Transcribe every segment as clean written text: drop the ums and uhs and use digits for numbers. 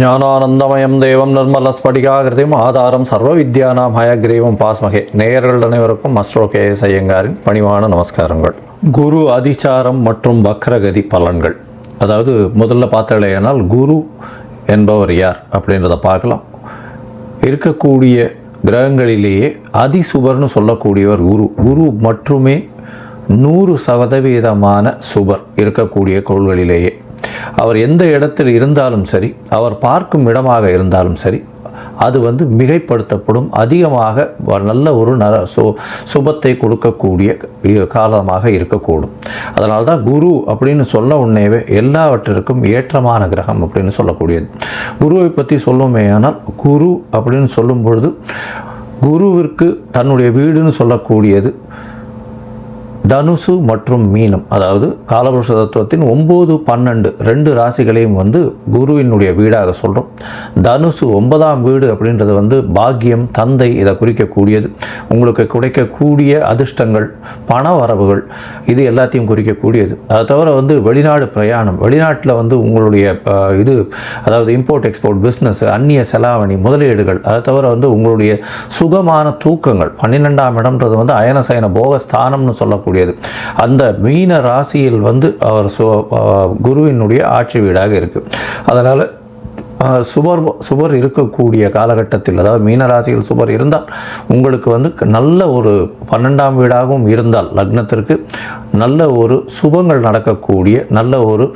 ஞானானந்தமயம் தேவம் நிர்மலஸ்படிகாகிருதியும் ஆதாரம் சர்வ வித்யானாம் ஹயக்ரீவம் பாஸ்மகே. நேயர்கள் அனைவருக்கும் அஸ்ட்ரோ கேஎஸ் ஐயங்காரின் பணிவான நமஸ்காரங்கள். குரு அதிசாரம் மற்றும் வக்ரகதி பலன்கள். அதாவது முதல்ல பார்த்தாலேனால் குரு என்பவர் யார் அப்படின்றத பார்க்கலாம். இருக்கக்கூடிய கிரகங்களிலேயே அதிசுபர்னு சொல்லக்கூடியவர் குரு. குரு மட்டுமே 100% சுபர் இருக்கக்கூடிய கோள்களிலேயே. அவர் எந்த இடத்தில் இருந்தாலும் சரி, அவர் பார்க்கும் இடமாக இருந்தாலும் சரி, அது மிகைப்படுத்தப்படும். அதிகமாக நல்ல ஒரு சுபத்தை கொடுக்கக்கூடிய காலமாக இருக்கக்கூடும். அதனால தான் குரு அப்படின்னு சொல்ல உடனேவே எல்லாவற்றிற்கும் ஏற்றமான கிரகம் அப்படின்னு சொல்லக்கூடியது. குருவை பற்றி சொல்லுமே. ஆனால் குரு அப்படின்னு சொல்லும் பொழுது குருவிற்கு தன்னுடைய வீடுன்னு சொல்லக்கூடியது தனுசு மற்றும் மீனம். அதாவது காலபுருஷ தத்துவத்தின் 9, 12 2 ராசிகளையும் குருவினுடைய வீடாக சொல்கிறோம். தனுசு 9ஆம் வீடு அப்படின்றது பாக்கியம், தந்தை, இதை குறிக்கக்கூடியது. உங்களுக்கு கிடைக்கக்கூடிய அதிர்ஷ்டங்கள், பண வரவுகள், இது எல்லாத்தையும் குறிக்கக்கூடியது. அதை தவிர வெளிநாடு பிரயாணம், வெளிநாட்டில் உங்களுடைய அதாவது இம்போர்ட் எக்ஸ்போர்ட் பிஸ்னஸ், அந்நிய செலாவணி, முதலீடுகள், அதை தவிர உங்களுடைய சுகமான தூக்கங்கள். 12ஆம் இடம்ன்றது அயனசயன போகஸ்தானம்னு சொல்லக்கூடிய அந்த மீன ராசியில் அவர் குருவினுடைய ஆட்சி வீடாக இருக்கு. அதனால சுபர் இருக்கக்கூடிய காலகட்டத்தில், அதாவது மீன ராசியில் சுபர் இருந்தால் உங்களுக்கு நல்ல ஒரு 12ஆம் வீடாகவும் இருந்தால் லக்னத்திற்கு நல்ல ஒரு சுபங்கள் நடக்கக்கூடிய நல்ல ஒரு,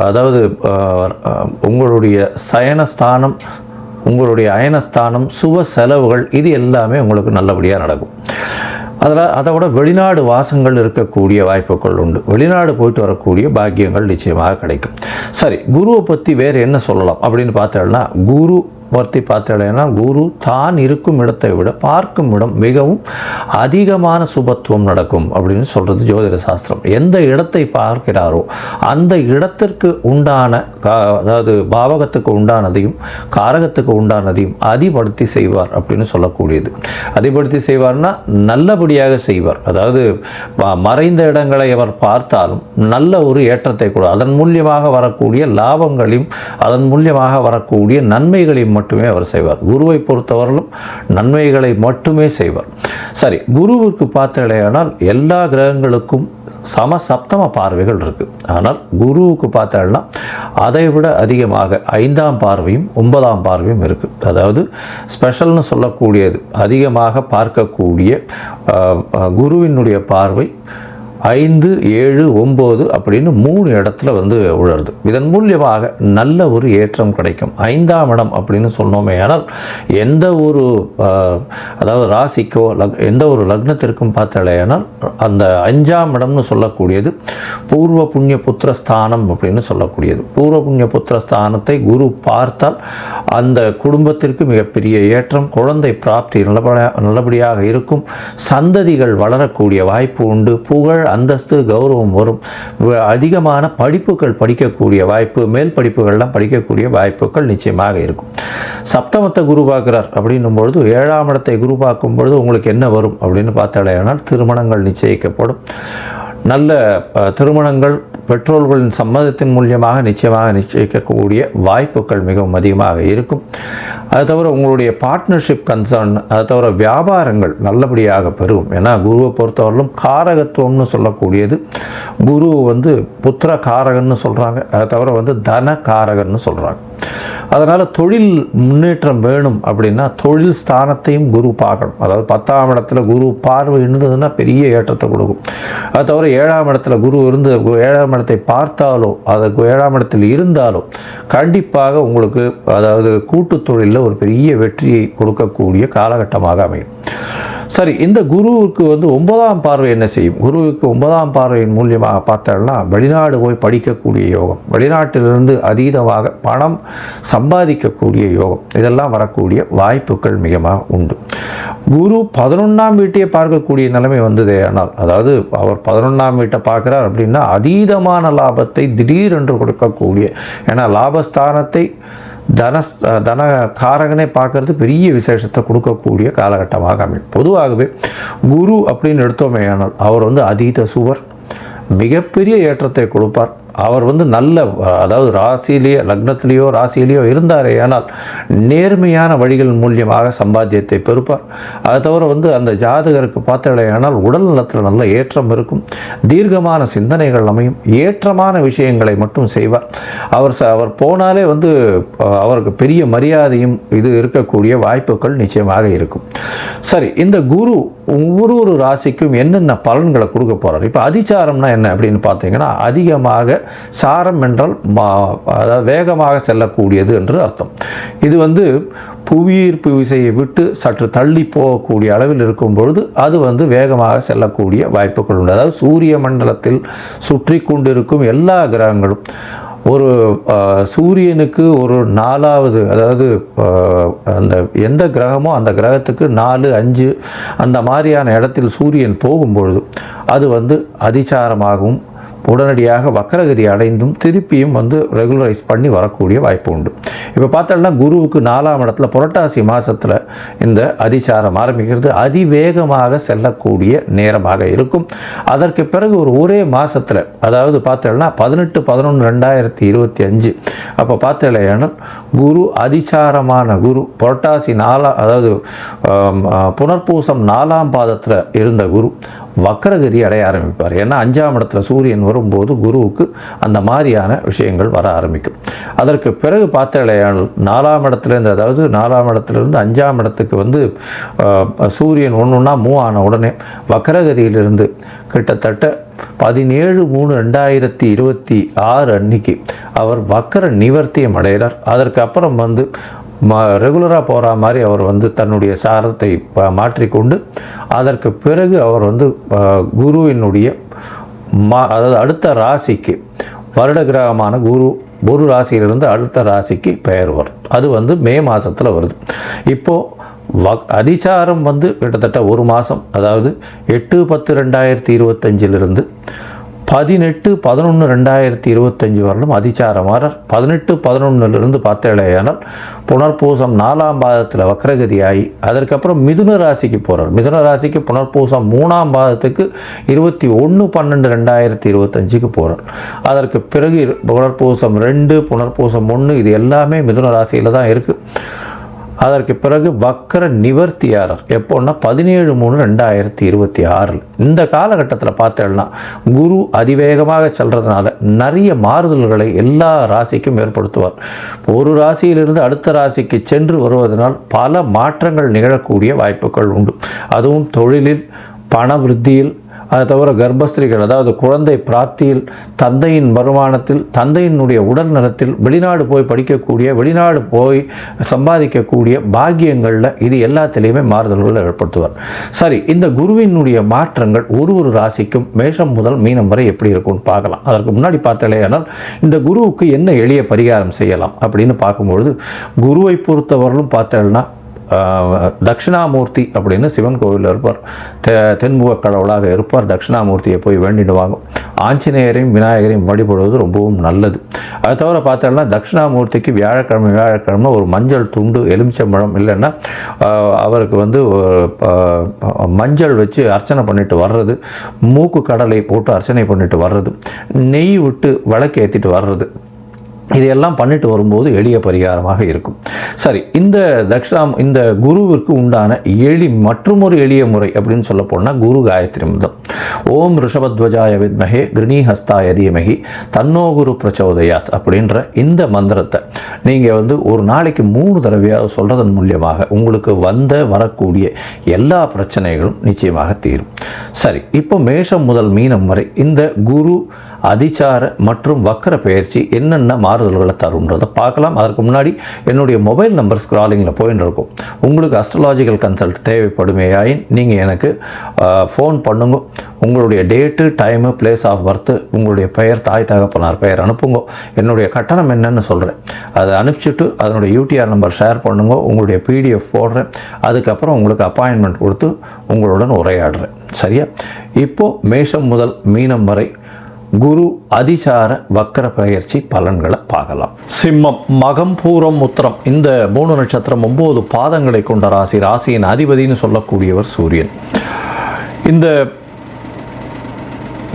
அதாவது உங்களுடைய சயனஸ்தானம், உங்களுடைய அயனஸ்தானம், சுப செலவுகள், இது எல்லாமே உங்களுக்கு நல்லபடியாக நடக்கும். அதை விட வெளிநாடு வாசங்கள் இருக்கக்கூடிய வாய்ப்புகள் உண்டு. வெளிநாடு போயிட்டு வரக்கூடிய பாக்கியங்கள் நிச்சயமாக கிடைக்கும். சரி, குருவை பற்றி வேறு என்ன சொல்லலாம் அப்படின்னு பார்த்தோம்னா, குரு பற்றி பார்த்தீங்கன்னா குரு தான் இருக்கும் இடத்தை விட பார்க்கும் இடம் மிகவும் அதிகமான சுபத்துவம் நடக்கும் அப்படின்னு சொல்கிறது ஜோதிட சாஸ்திரம். எந்த இடத்தை பார்க்கிறாரோ அந்த இடத்திற்கு உண்டான, அதாவது பாவகத்துக்கு உண்டானதையும் காரகத்துக்கு உண்டானதையும் அதிபடுத்தி செய்வார் அப்படின்னு சொல்லக்கூடியது. அதிபடுத்தி செய்வார்னா நல்லபடியாக செய்வார். அதாவது மறைந்த இடங்களை அவர் பார்த்தாலும் நல்ல ஒரு ஏற்றத்தை கூட, அதன் மூலியமாக வரக்கூடிய லாபங்களையும் அதன் மூலியமாக வரக்கூடிய நன்மைகளையும் மட்டுமே அவர் செய்வார். குருவை பொறுத்தவரையிலும் நன்மைகளை மட்டுமே செய்வார். சரி, குருவிற்கு பார்த்தீங்கன்னா எல்லா கிரகங்களுக்கும் சமசப்தம பார்வைகள் இருக்கு. ஆனால் குருவுக்கு பார்த்தீங்கன்னா அதை விட அதிகமாக 5ஆம் பார்வையும் 9ஆம் பார்வையும் இருக்கு. அதாவது ஸ்பெஷல்னு சொல்லக்கூடியது, அதிகமாக பார்க்கக்கூடிய குருவினுடைய பார்வை 5, 7, 9 அப்படின்னு 3 இடத்துல உழருது. இதன் மூலியமாக நல்ல ஒரு ஏற்றம் கிடைக்கும். 5ஆம் இடம் அப்படின்னு சொன்னோமே. ஆனால் எந்த ஒரு, அதாவது ராசிக்கோ எந்த ஒரு லக்னத்திற்கும் பார்த்தாலேனால் அந்த 5ஆம் இடம்னு சொல்லக்கூடியது பூர்வ புண்ணிய புத்திர ஸ்தானம் அப்படின்னு சொல்லக்கூடியது. பூர்வ புண்ணிய புத்திர ஸ்தானத்தை குரு பார்த்தால் அந்த குடும்பத்திற்கு மிகப்பெரிய ஏற்றம், குழந்தை பிராப்தி நல்லபடியாக இருக்கும், சந்ததிகள் வளரக்கூடிய வாய்ப்பு உண்டு, புகழ், அந்தஸ்து, கௌரவம் வரும், அதிகமான படிப்புகள் படிக்கக்கூடிய வாய்ப்பு, மேல் படிப்புகள்லாம் படிக்கக்கூடிய வாய்ப்புகள் நிச்சயமாக இருக்கும். சப்தமத்தை குரு பார்க்கிறார் அப்படின்னும் பொழுது 7ஆம் இடத்தை குரு பார்க்கும் பொழுது உங்களுக்கு என்ன வரும் அப்படின்னு பார்த்தாலேனால் திருமணங்கள் நிச்சயிக்கப்படும். நல்ல திருமணங்கள் பெற்றோர்களின் சம்மதத்தின் மூலியமாக நிச்சயிக்கக்கூடிய வாய்ப்புகள் மிகவும் அதிகமாக இருக்கும். அதை தவிர உங்களுடைய பார்ட்னர்ஷிப் கன்சர்ன், அதை தவிர வியாபாரங்கள் நல்லபடியாக பெருகும். ஏன்னா குருவை பொறுத்தவரையிலும் காரகத்துவம்னு சொல்லக்கூடியது, குரு புத்திர காரகன்னு சொல்கிறாங்க. அதை தவிர தன காரகன்னு சொல்கிறாங்க. அதனால் தொழில் முன்னேற்றம் வேணும் அப்படின்னா தொழில் ஸ்தானத்தையும் குரு பார்க்கணும். அதாவது 10ஆம் இடத்துல குரு பார்வை இருந்ததுன்னா பெரிய ஏற்றத்தை கொடுக்கும். அது தவிர 7ஆம் இடத்துல குரு இருந்து 7ஆம் இடத்தை பார்த்தாலோ, அது 7ஆம் இடத்தில் இருந்தாலோ கண்டிப்பாக உங்களுக்கு, அதாவது கூட்டு தொழிலில் ஒரு பெரிய வெற்றியை கொடுக்கக்கூடிய காலகட்டமாக அமையும். சரி, இந்த குருவுக்கு 9ஆம் பார்வை என்ன செய்யும்? குருவுக்கு 9ஆம் பார்வையின் மூலியமாக பார்த்தோம்னா வெளிநாடு போய் படிக்கக்கூடிய யோகம், வெளிநாட்டிலிருந்து அதீதமாக பணம் சம்பாதிக்கக்கூடிய யோகம், இதெல்லாம் வரக்கூடிய வாய்ப்புகள் மிகமாக உண்டு. குரு 11ஆம் வீட்டையே பார்க்கக்கூடிய நிலைமை ஆனால், அதாவது அவர் 11ஆம் வீட்டை பார்க்குறார் அப்படின்னா அதீதமான லாபத்தை திடீரென்று கொடுக்கக்கூடிய, ஏன்னா லாபஸ்தானத்தை தன காரகனை பார்க்கறது பெரிய விசேஷத்தை கொடுக்கக்கூடிய காலகட்டமாக அமையும். பொதுவாகவே குரு அப்படின்னு எடுத்தோமே ஆனால் அவர் அதீத சுவர், மிகப்பெரிய ஏற்றத்தை கொடுப்பார். அவர் வந்து நல்ல, அதாவது ராசியிலேயோ லக்னத்திலேயோ ராசியிலேயோ இருந்தாரே ஆனால் நேர்மையான வழிகள் மூலியமாக சம்பாத்தியத்தை பெறுப்பார். அதை தவிர வந்து அந்த ஜாதகருக்கு பார்த்தாலே ஆனால் உடல் நலத்தில் நல்ல ஏற்றம் இருக்கும், தீர்க்கமான சிந்தனைகள் அமையும், ஏற்றமான விஷயங்களை மட்டும் செய்வார். அவர் போனாலே வந்து அவருக்கு பெரிய மரியாதையும் இது இருக்கக்கூடிய வாய்ப்புகள் நிச்சயமாக இருக்கும். சரி, இந்த குரு ஒவ்வொரு ராசிக்கும் என்னென்ன பலன்களை கொடுக்க போகிறார்? இப்போ அதிசாரம்னா என்ன அப்படின்னு பார்த்தீங்கன்னா, அதிகமாக சாரம் என்றால் அதாவது வேகமாக செல்லக்கூடியது என்று அர்த்தம். இது வந்து புவியீர்ப்பு விசையை விட்டு சற்று தள்ளி போகக்கூடிய அளவில் இருக்கும் பொழுது அது வந்து வேகமாக செல்லக்கூடிய வாய்ப்புகள் உண்டு. அதாவது சூரிய மண்டலத்தில் சுற்றி கொண்டிருக்கும் எல்லா கிரகங்களும் ஒரு சூரியனுக்கு ஒரு 4வது, அதாவது அந்த எந்த கிரகமோ அந்த கிரகத்துக்கு 4, 5 அந்த மாதிரியான இடத்தில் சூரியன் போகும்பொழுது அது வந்து அதிசாரமாகவும் உடனடியாக வக்கரகதி அடைந்தும் திருப்பியும் வந்து ரெகுலரைஸ் பண்ணி வரக்கூடிய வாய்ப்பு உண்டு. இப்போ பார்த்தோம்னா குருவுக்கு 4ஆம் இடத்துல புரட்டாசி மாதத்தில் இந்த அதிசாரம் ஆரம்பிக்கிறது, அதிவேகமாக செல்லக்கூடிய நேரமாக இருக்கும். அதற்கு பிறகு ஒரே மாதத்தில், அதாவது பார்த்தோம்னா 18/11/2025 அப்போ பார்த்தலையானால் குரு அதிசாரமான குரு புரட்டாசி 4, அதாவது புனர்பூசம் 4ஆம் பாதத்தில் இருந்த குரு வக்கரகதி அடைய ஆரம்பிப்பார். ஏன்னா 5ஆம் இடத்துல சூரியன் வரும்போது குருவுக்கு அந்த மாதிரியான விஷயங்கள் வர ஆரம்பிக்கும். அதற்கு பிறகு பார்த்தாலேயானால் 4ஆம் இடத்துலேருந்து, அதாவது 4ஆம் இடத்துலேருந்து 5ஆம் இடத்துக்கு வந்து சூரியன் ஒன்றுன்னா மூவ் ஆன உடனே வக்கரகதியிலிருந்து கிட்டத்தட்ட 17/3/2026 அன்னைக்கு அவர் வக்கர நிவர்த்தியம் அடைகிறார். அதற்கு அப்புறம் வந்து ரெகுலராக போகிற மாதிரி அவர் வந்து தன்னுடைய சாரத்தை மாற்றிக்கொண்டு அதற்கு பிறகு அவர் வந்து குருவினுடைய அதாவது அடுத்த ராசிக்கு, வருட கிரகமான குரு ஒரு ராசியிலிருந்து அடுத்த ராசிக்கு பெயர்வார். அது வந்து மே மாதத்தில் வருது. இப்போது அதிசாரம் வந்து கிட்டத்தட்ட ஒரு மாதம், அதாவது 8/10/2025 18/11/2025 வரலும் அதிசாரமார். 18/11 பார்த்தேலையானால் புனர்பூசம் 4ஆம் பாதத்தில் வக்கரகதி ஆகி அதற்கப்புறம் மிதுன ராசிக்கு போகிறார். மிதுன ராசிக்கு புனர்பூசம் 3ஆம் பாதத்துக்கு 21/12/2025 போகிறார். அதற்கு பிறகு புனர்பூசம் 2, புனர்பூசம் 1 இது எல்லாமே மிதுன ராசியில் தான் இருக்குது. அதற்கு பிறகு வக்கர நிவர்த்தியாரர் எப்போன்னா 17/3/2026. இந்த காலகட்டத்தில் பார்த்தேன்னா குரு அதிவேகமாக செல்றதுனால நிறைய மாறுதல்களை எல்லா ராசிக்கும் ஏற்படுத்துவார். ஒரு ராசியிலிருந்து அடுத்த ராசிக்கு சென்று வருவதனால் பல மாற்றங்கள் நிகழக்கூடிய வாய்ப்புகள் உண்டு. அதுவும் தொழிலில், பண விருத்தியில், அதை தவிர கர்ப்பஸ்திரிகள், அதாவது குழந்தை பிராப்தியில், தந்தையின் வருமானத்தில், தந்தையினுடைய உடல் நலத்தில், வெளிநாடு போய் படிக்கக்கூடிய, வெளிநாடு போய் சம்பாதிக்கக்கூடிய பாக்கியங்களில் இது எல்லாத்திலையுமே மாறுதல்களை ஏற்படுத்துவார். சரி, இந்த குருவினுடைய மாற்றங்கள் ஒரு ராசிக்கும் மேஷம் முதல் மீனம் வரை எப்படி இருக்கும்னு பார்க்கலாம். அதற்கு முன்னாடி பார்த்தாலேயானால் இந்த குருவுக்கு என்ன எளிய பரிகாரம் செய்யலாம் அப்படின்னு பார்க்கும்பொழுது, குருவை பொறுத்தவரையிலும் பார்த்தேன்னா தட்சிணாமூர்த்தி அப்படின்னு சிவன் கோவிலில் இருப்பார். தென்முக கடவுளாக இருப்பார். தட்சிணாமூர்த்தியை போய் வேண்டிடுவாங்க. ஆஞ்சநேயரையும் விநாயகரையும் வழிபடுவது ரொம்பவும் நல்லது. அதை தவிர பார்த்தோம்னா தட்சிணாமூர்த்திக்கு வியாழக்கிழமை ஒரு மஞ்சள் துண்டு, எலுமிச்சம்பழம், இல்லைன்னா அவருக்கு வந்து மஞ்சள் வச்சு அர்ச்சனை பண்ணிட்டு வர்றது, மூக்கு கடலை போட்டு அர்ச்சனை பண்ணிட்டு வர்றது, நெய் விட்டு விளக்கு ஏற்றிட்டு வர்றது, இதையெல்லாம் பண்ணிட்டு வரும்போது எளிய பரிகாரமாக இருக்கும். சரி, இந்த குருவிற்கு உண்டான மற்றொரு எளிய முறை அப்படின்னு சொல்ல போனால் குரு காயத்ரி மந்திரம். ஓம் ரிஷபத்வஜாய வித்மஹே கிருணிஹஸ்தாய தீமஹி தன்னோ குரு பிரச்சோதயாத் அப்படின்ற இந்த மந்திரத்தை நீங்கள் வந்து ஒரு நாளைக்கு 3 தடவையாக சொல்கிறதன் மூலியமாக உங்களுக்கு வரக்கூடிய எல்லா பிரச்சனைகளும் நிச்சயமாக தீரும். சரி, இப்போ மேஷம் முதல் மீனம் வரை இந்த குரு அதிசார மற்றும் வக்கர பெயர்ச்சி என்னென்ன மாறுதல்களை தரும்ன்றதை பார்க்கலாம். அதற்கு முன்னாடி என்னுடைய மொபைல் நம்பர் ஸ்க்ராலிங்கில் போயின்னு இருக்கும். உங்களுக்கு அஸ்ட்ராலாஜிக்கல் கன்சல்ட் தேவைப்படுமேயாயின் நீங்கள் எனக்கு ஃபோன் பண்ணுங்க. உங்களுடைய date, time, place of birth, உங்களுடைய பெயர், தாய் தகப்பனார் பெயர் அனுப்புங்க. என்னுடைய கட்டணம் என்னன்னு சொல்கிறேன், அதை அனுப்பிச்சிட்டு அதனுடைய யூடிஆர் நம்பர் ஷேர் பண்ணுங்க. உங்களுடைய பிடிஎஃப் போடுறேன். அதுக்கப்புறம் உங்களுக்கு அப்பாயின்மெண்ட் கொடுத்து உங்களுடன் உரையாடுறேன். சரியா? இப்போது மேஷம் முதல் மீனம் வரை குரு அதிசார வக்கர பயிற்சி பலன்களை பார்க்கலாம். சிம்மம், மகம், பூரம், உத்திரம் இந்த 3 நட்சத்திரம் 9 பாதங்களை கொண்ட ராசி. ராசியின் அதிபதினு சொல்லக்கூடியவர் சூரியன். இந்த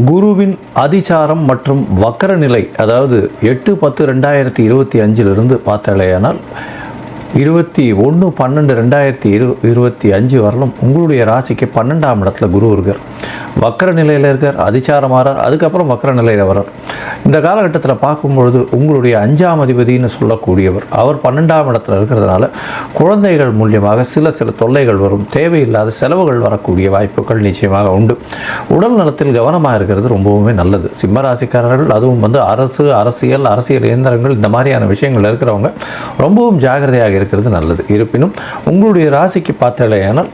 குருவின் அதிசாரம் மற்றும் வக்கர நிலை, அதாவது 8-10-2025 பார்த்தாலேயானால் 21-12-2025 வரலும் உங்களுடைய ராசிக்கு 12ஆம் இடத்துல குரு இருக்கார். வக்கர நிலையில் இருக்கார், அதிசாரம் ஆறார், அதுக்கப்புறம் வக்கர நிலையில் வரார். இந்த காலகட்டத்தில் பார்க்கும்பொழுது உங்களுடைய 5ஆம் அதிபதினு சொல்லக்கூடியவர் அவர் 12ஆம் இடத்துல இருக்கிறதுனால குழந்தைகள் மூலியமாக சில தொல்லைகள் வரும், தேவையில்லாத செலவுகள் வரக்கூடிய வாய்ப்புகள் நிச்சயமாக உண்டு. உடல் நலத்தில் கவனமாக இருக்கிறது ரொம்பவுமே நல்லது. சிம்ம ராசிக்காரர்கள், அதுவும் அரசியல் இயந்திரங்கள் இந்த மாதிரியான விஷயங்கள் இருக்கிறவங்க ரொம்பவும் ஜாகிரதையாக இருக்கிறது நல்லது. இருப்பினும் உங்களுடைய ராசிக்கு பார்த்தாலேயானால்,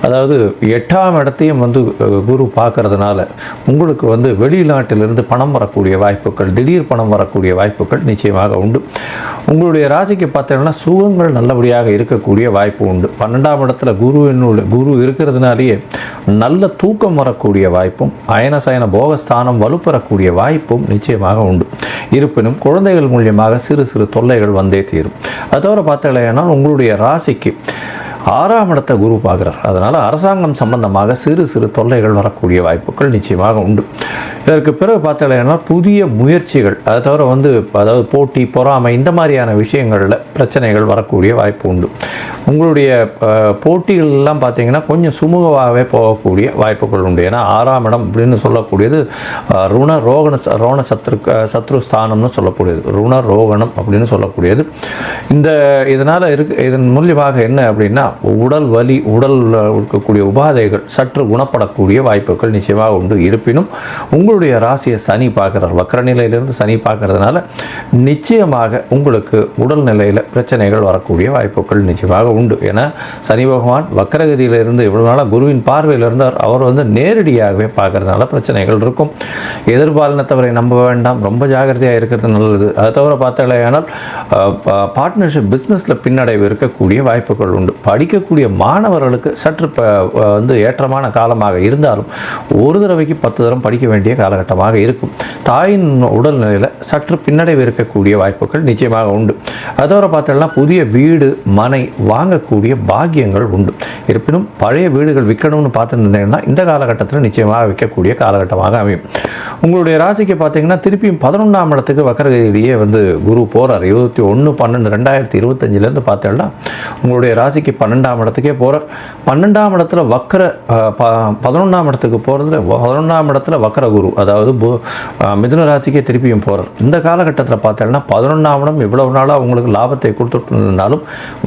அதாவது 8ஆம் இடத்தையும் குரு பார்க்கறதுனால உங்களுக்கு வெளிநாட்டிலிருந்து பணம் வரக்கூடிய வாய்ப்புகள், திடீர் பணம் வரக்கூடிய வாய்ப்புகள் நிச்சயமாக உண்டு. உங்களுடைய ராசிக்கு பார்த்தீங்கன்னா சுகங்கள் நல்லபடியாக இருக்கக்கூடிய வாய்ப்பு உண்டு. 12ஆம் இடத்துல குரு இருக்கிறதுனாலேயே நல்ல தூக்கம் வரக்கூடிய வாய்ப்பும், அயனசயன போகஸ்தானம் வலுப்பெறக்கூடிய வாய்ப்பும் நிச்சயமாக உண்டு. இருப்பினும் குழந்தைகள் மூலியமாக சிறு தொல்லைகள் வந்தே தீரும். அது தவிர பார்த்தீங்கன்னா உங்களுடைய ராசிக்கு 6ஆம் இடத்தை குரு பார்க்குறார். அதனால் அரசாங்கம் சம்பந்தமாக சிறு தொல்லைகள் வரக்கூடிய வாய்ப்புகள் நிச்சயமாக உண்டு. இதற்கு பிறகு பார்த்தீங்கன்னா புதிய முயற்சிகள், அதை தவிர அதாவது போட்டி பொறாமை இந்த மாதிரியான விஷயங்களில் பிரச்சனைகள் வரக்கூடிய வாய்ப்பு உண்டு. உங்களுடைய போட்டிகள் எல்லாம் பார்த்தீங்கன்னா கொஞ்சம் சுமூகமாகவே போகக்கூடிய வாய்ப்புகள் உண்டு. ஏன்னா 6ஆம் இடம் அப்படின்னு சொல்லக்கூடியது ரோண சத்ரு ஸ்தானம்னு சொல்லக்கூடியது, ரோகணம் அப்படின்னு சொல்லக்கூடியது. இதனால் இதன் மூலியமாக என்ன அப்படின்னா உடல் வலி, உடல் இருக்கக்கூடிய உபாதைகள் சற்று குணப்படக்கூடிய வாய்ப்புகள் நிச்சயமாக உண்டு. இருப்பினும் உங்களுடைய ராசியை சனி பார்க்குறார், வக்கர நிலையிலிருந்து சனி பார்க்கறதுனால நிச்சயமாக உங்களுக்கு உடல் நிலையில் பிரச்சனைகள் வரக்கூடிய வாய்ப்புகள் நிச்சயமாக உண்டு. ஏன்னா சனி பகவான் வக்கரகதியிலிருந்து இவ்வளவு நாளாக குருவின் பார்வையில் இருந்தார், அவர் நேரடியாகவே பார்க்கறதுனால பிரச்சனைகள் இருக்கும். எதிர்பாலினத்தவரை நம்ப வேண்டாம், ரொம்ப ஜாகிரதையாக இருக்கிறது நல்லது. அதை தவிர பார்த்தாலேயானால் பார்ட்னர்ஷிப் பிஸ்னஸில் பின்னடைவு இருக்கக்கூடிய வாய்ப்புகள் உண்டு. படிக்கக்கூடிய மாணவர்களுக்கு சற்று ஏற்றமான காலமாக இருந்தாலும் ஒரு தடவைக்கு 10 தரம் படிக்க வேண்டிய காலகட்டமாக இருக்கும். தாயின் உடல்நிலையில் சற்று பின்னடைவு இருக்கக்கூடிய வாய்ப்புகள் நிச்சயமாக உண்டு. அதை தவிர பார்த்தோம்னா புதிய வீடு மனை வாங்கக்கூடிய பாக்கியங்கள் உண்டு. இருப்பினும் பழைய வீடுகள் விற்கணும்னு பார்த்துருந்தீங்கன்னா இந்த காலகட்டத்தில் நிச்சயமாக விற்கக்கூடிய காலகட்டமாக அமையும். உங்களுடைய ராசிக்கு பார்த்தீங்கன்னா திருப்பியும் 11ஆம் இடத்துக்கு வக்கரகதியிலேயே குரு போகிறார். 21-12-2025 பார்த்தோம்னா உங்களுடைய ராசிக்கு 12ஆம் இடத்துக்கே போகிறார். 12ஆம் இடத்துல வக்கர 11ஆம் இடத்துக்கு போகிறது, 11ஆம் இடத்துல வக்கர குரு, அதாவது மிதுன ராசிக்கே திருப்பியும் போகிறார். இந்த காலகட்டத்தில் பார்த்தோம்னா 11ஆம் இடம் இவ்வளவு நாளாக உங்களுக்கு லாபத்தை கொடுத்துட்டு இருந்தாலும்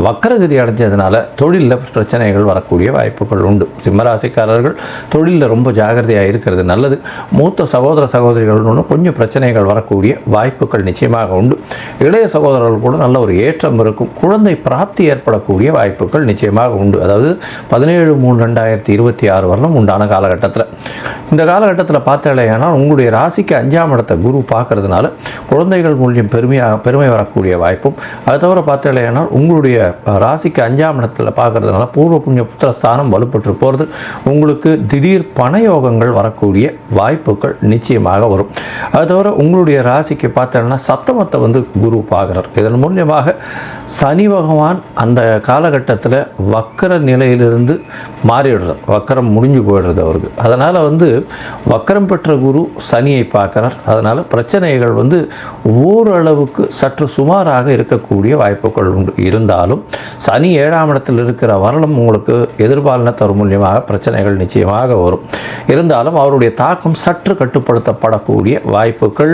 வக்கரகதி அடைஞ்சதுனால தொழிலில் பிரச்சனைகள் வரக்கூடிய வாய்ப்புகள் உண்டு. சிம்மராசிக்காரர்கள் தொழிலில் ரொம்ப ஜாகிரதையாக இருக்கிறது நல்லது. மூத்த சகோதரிகள் கொஞ்சம் பிரச்சனைகள் வரக்கூடிய வாய்ப்புகள் நிச்சயமாக உண்டு. இளைய சகோதரர்கள் கூட நல்ல ஒரு ஏற்றம் இருக்கும். குழந்தை பிராப்தி ஏற்படக்கூடிய வாய்ப்புகள் நிச்சயமாக உண்டு. அதாவது 17-3-2026 வரலும் உண்டான காலகட்டத்தில். இந்த காலகட்டத்தில் பார்த்தாலேயானால் உங்களுடைய ராசிக்கு 5ஆம் இடத்தை குரு பார்க்கறதுனால குழந்தைகள் மூலியம் பெருமை வரக்கூடிய வாய்ப்பும், அதை தவிர பார்த்தாலேயானால் உங்களுடைய ராசிக்கு 5ஆம் இடத்துல பார்க்கறதுனால பூர்வ புண்ணிய புத்திர ஸ்தானம் வலுப்பட்டு போகிறது. உங்களுக்கு திடீர் பணயோகங்கள் வரக்கூடிய வாய்ப்புகள் நிச்சயமாக வரும். அது தவிர உங்களுடைய ராசிக்கு பார்த்தோம்னா சப்தமத்தை குரு பார்க்குறார். இதன் மூலியமாக சனி பகவான் அந்த காலகட்டத்தில் வக்கர நிலையிலிருந்து மாறிடுறார், வக்கரம் முடிஞ்சு போயிடுறது அவருக்கு. அதனால் வக்கரம் பெற்ற குரு சனியை பார்க்குறார். அதனால் பிரச்சனைகள் ஓரளவுக்கு சற்று சுமாராக இருக்கக்கூடிய வாய்ப்புகள் உண்டு. இருந்தாலும் சனி 7ஆம் இடத்தில் இருக்கிற வரலும் உங்களுக்கு எதிர்பாலினத்தவர் மூலியமாக பிரச்சனைகள் நிச்சயமாக வரும். இருந்தாலும் அவருடைய தாக்கம் சற்று கட்டுப்படுத்தப்படக்கூடிய வாய்ப்புகள்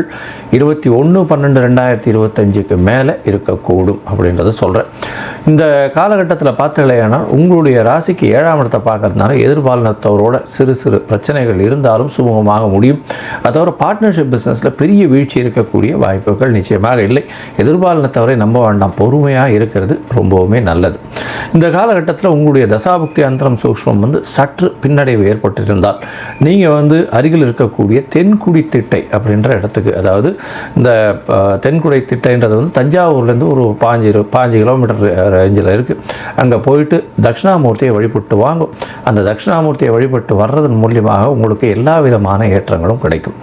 21-12-2025 மேலே இருக்கக்கூடும் அப்படின்றத சொல்கிறேன். இந்த காலகட்டத்தில் பார்த்தீங்கன்னா உங்களுடைய ராசிக்கு 7ஆம் இடத்தை பார்க்கறதுனால எதிர்பாலினத்தவரோட சிறு பிரச்சனைகள் இருந்தாலும் சுமூகமாக முடியும். அதோட பார்ட்னர்ஷிப் பிஸ்னஸில் பெரிய வீழ்ச்சி இருக்கக்கூடிய வாய்ப்புகள் நிச்சயமாக இல்லை. எதிர்பாலினத்தவரை நம்ப வேண்டாம், பொறுமையாக இருக்கிறது ரொம்பவுமே நல்லது. இந்த காலகட்டத்தில் உங்களுடைய தசாபுக்தி அந்தரம் சூக்ஷ்மம் சற்று பின்னடைவு ஏற்பட்டிருந்தால் நீங்கள் அருகில் இருக்கக்கூடிய தென்குடி திட்டை அப்படின்ற இடத்துக்கு, அதாவது இந்த தென்குடி திட்டைன்றது தஞ்சாவூர்லேருந்து ஒரு 5 கிலோமீட்டர் ரேஞ்சில் இருக்குது. அங்கே போயிட்டு தட்சிணாமூர்த்தியை வழிபட்டு வாங்க. அந்த தட்சிணாமூர்த்தியை வழிபட்டு வர்றதன் மூலியமாக உங்களுக்கு எல்லா விதமான ஏற்றங்களும் கிடைக்கும்.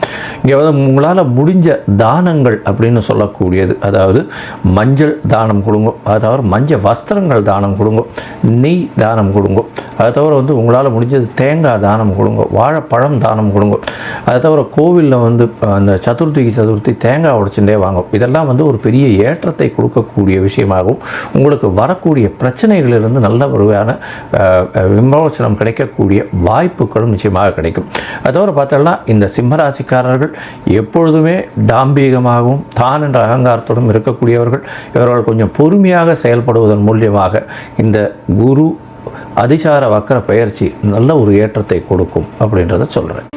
இங்கே வந்து உங்களால் முடிஞ்ச தானங்கள் அப்படின்னு சொல்லக்கூடியது, அதாவது மஞ்சள் தானம் கொடுங்க, அதாவது மஞ்சள் வஸ்திரங்கள் தானம் கொடுங்க, நெய் தானம் கொடுங்க, அதை தவிர வந்து உங்களால் முடிஞ்சது தேங்காய் தானம் கொடுங்க, வாழைப்பழம் தானம் கொடுங்க, அதை தவிர கோவிலில் வந்து அந்த சதுர்த்தி தேங்காய் உடைச்சுட்டே வாங்க. இதெல்லாம் வந்து ஒரு பெரிய ஏற்றத்தை கொடுக்கக்கூடிய விஷயமாகவும் உங்களுக்கு வரக்கூடிய பிரச்சனைகளிலிருந்து நல்ல ஒருவான விமோசனம் கிடைக்கக்கூடிய வாய்ப்புகளும் நிச்சயமாக கிடைக்கும். அதை தவிர பார்த்தோம்னா இந்த சிம்மராசிக்காரர்கள் எப்பொழுதுமே டாம்பீகமாகவும் தான் என்ற அகங்காரத்தோடும் இருக்கக்கூடியவர்கள். இவர்கள் கொஞ்சம் பொறுமையாக செயல்படுவதன் மூலியமாக இந்த குரு அதிசார வக்கர பயிற்சி நல்ல ஒரு ஏற்றத்தை கொடுக்கும் அப்படின்றத சொல்கிறேன்.